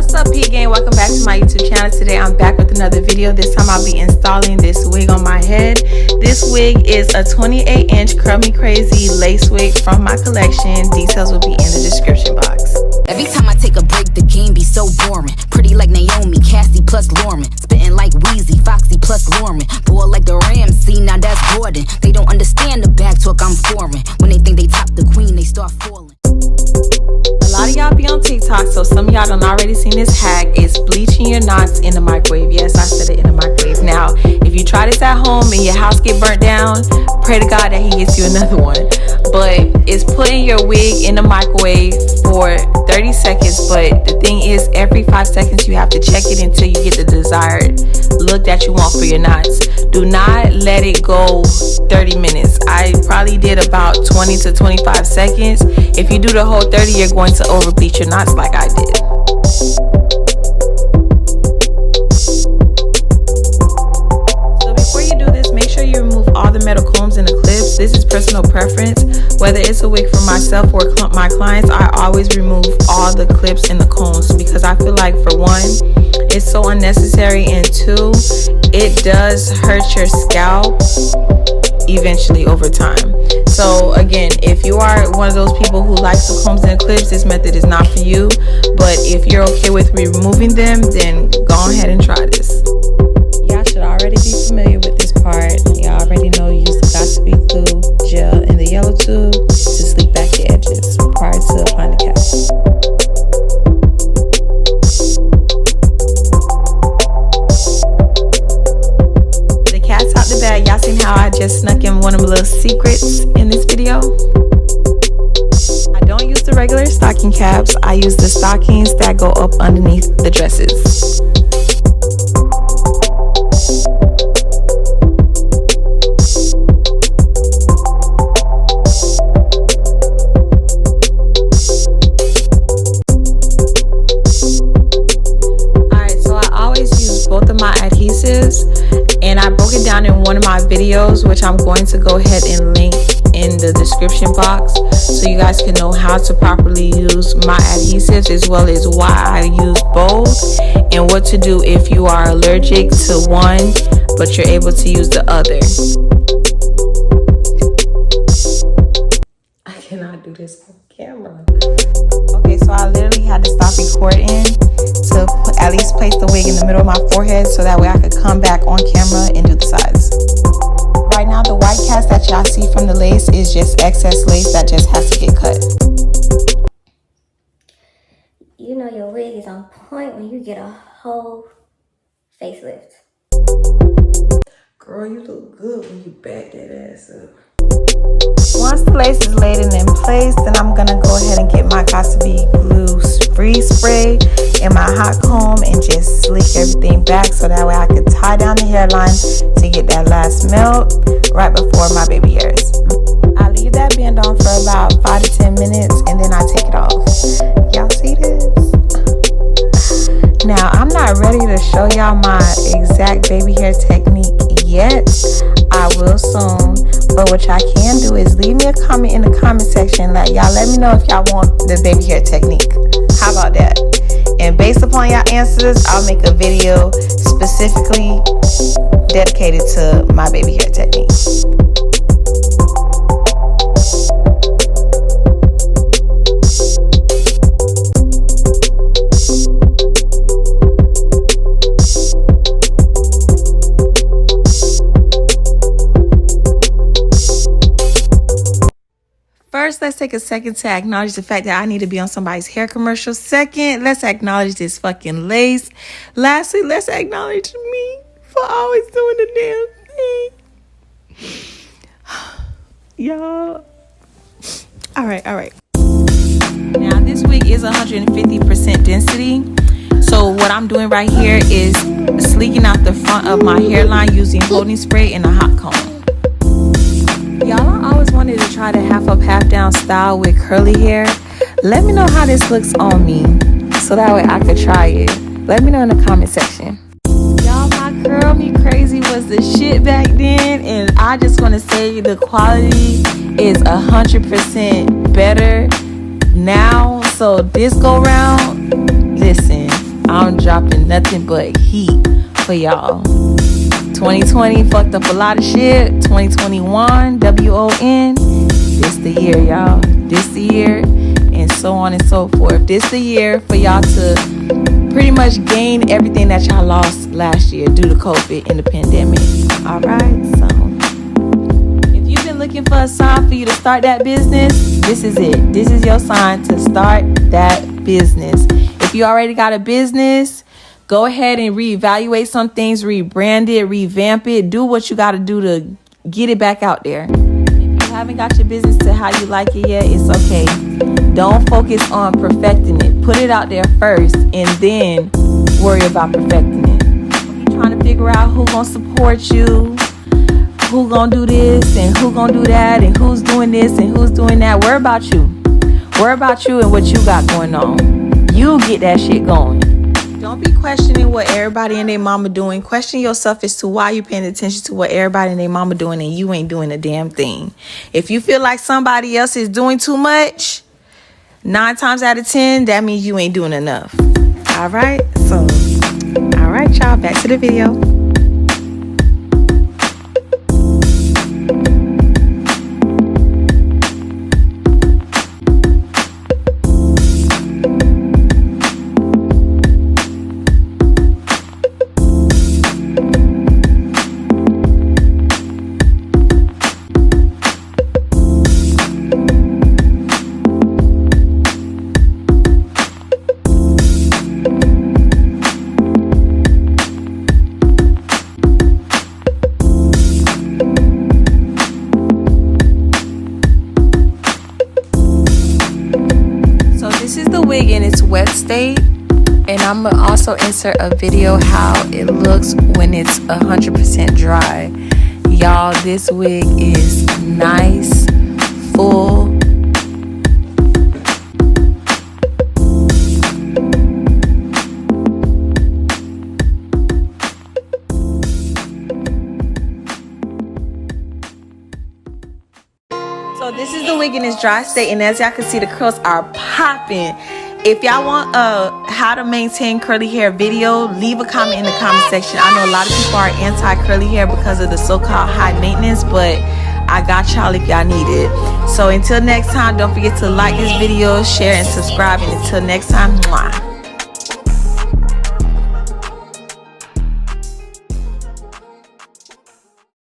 What's up, P gang? Welcome back to my YouTube channel. Today I'm back with another video. This time I'll be installing this wig on my head. This wig is a 28-inch curl me crazy lace wig from my collection. Details will be in the description box. Every time I take a break, the game be so boring. Pretty like Naomi, Cassie plus Lauren. Spitting like Wheezy, Foxy plus Lauren. Boy like the Ramsey, now that's Gordon. They don't understand the back talk, I'm foreign. When they think they top the queen, they start falling. A lot of y'all be on TikTok, so some of y'all done already seen this hack. It's bleaching your knots in the microwave. Yes, I said it, in the microwave. Now, if you try this at home and your house get burnt down, pray to God that he gets you another one. But it's putting your wig in the microwave for 30 seconds. But the thing is, every 5 seconds you have to check it until you get the desired look that you want for your knots. Do not let it go 30 minutes. I probably did about 20 to 25 seconds. If you do the whole 30, you're going to over bleach your knots like I did. So before you do this, make sure you remove all the metal combs and the clips. This is personal preference. Whether it's a wig for myself or my clients, I always remove all the clips and the combs because I feel like, for one, it's so unnecessary, and two, it does hurt your scalp eventually over time. So again, if you are one of those people who likes the combs and clips, this method is not for you. But if you're okay with removing them, then go ahead and try this. Y'all should already be familiar with this part. Y'all already know you use the Gossipy glue gel in the yellow tube to sleek back your edges prior to applying the cap. Y'all seen how I just snuck in one of my little secrets in this video? I don't use the regular stocking caps. I use the stockings that go up underneath the dresses. Alright, so I always use both of my adhesives. And I broke it down in one of my videos, which I'm going to go ahead and link in the description box so you guys can know how to properly use my adhesives, as well as why I use both and what to do if you are allergic to one but you're able to use the other. I cannot do this on camera. Okay, so I literally had to stop recording to at least place the wig in the middle of my forehead so that way I could come back on camera and do the sides. Right now, the white cast that y'all see from the lace is just excess lace that just has to get cut. You know your wig is on point when you get a whole facelift. Girl, you look good when you back that ass up. Once the lace is laid in place, then I'm gonna go ahead and get my Gossipy glue free spray and my hot comb and just slick everything back so that way I can tie down the hairline to get that last melt right before my baby hairs. I leave that band on for about 5 to 10 minutes and then I take it off. Y'all see this? Now, I'm not ready to show y'all my exact baby hair technique yet. I will soon. But what y'all can do is leave me a comment in the comment section. Like, y'all let me know if y'all want the baby hair technique. How about that? And based upon y'all answers, I'll make a video specifically dedicated to my baby hair technique. First, let's take a second to acknowledge the fact that I need to be on somebody's hair commercial. Second, let's acknowledge this fucking lace. Lastly, let's acknowledge me for always doing the damn thing. Y'all. All right. Now, this wig is 150% density. So what I'm doing right here is sleeking out the front of my hairline using holding spray and a hot comb. Y'all, I always wanted to try the half up, half down style with curly hair. Let me know how this looks on me so that way I could try it. Let me know in the comment section. Y'all, my curl me crazy was the shit back then, and I just want to say the quality is 100% better now. So this go round, listen, I'm dropping nothing but heat for y'all. 2020 fucked up a lot of shit. 2021, WON. This the year, y'all. This the year, and so on and so forth. This the year for y'all to pretty much gain everything that y'all lost last year due to COVID and the pandemic. All right, so if you've been looking for a sign for you to start that business, this is it. This is your sign to start that business. If you already got a business, go ahead and reevaluate some things, rebrand it, revamp it, do what you got to do to get it back out there. If you haven't got your business to how you like it yet, it's okay. Don't focus on perfecting it. Put it out there first and then worry about perfecting it. Don't be trying to figure out who's going to support you, who going to do this and who going to do that and who's doing this and who's doing that. Worry about you. Worry about you and what you got going on. You get that shit going. Don't be questioning what everybody and their mama doing. Question yourself as to why you paying attention to what everybody and their mama doing and you ain't doing a damn thing. If you feel like somebody else is doing too much, 9 times out of 10, that means you ain't doing enough. All right, y'all, back to the video. Wig in its wet state, and I'm gonna also insert a video how it looks when it's 100% dry. Y'all, this wig is nice, full. So this is the wig in its dry state, and as y'all can see, the curls are popping. If y'all want how to maintain curly hair video, leave a comment in the comment section. I know a lot of people are anti-curly hair because of the so-called high maintenance, but I got y'all if y'all need it. So until next time, don't forget to like this video, share, and subscribe. And until next time, mwah.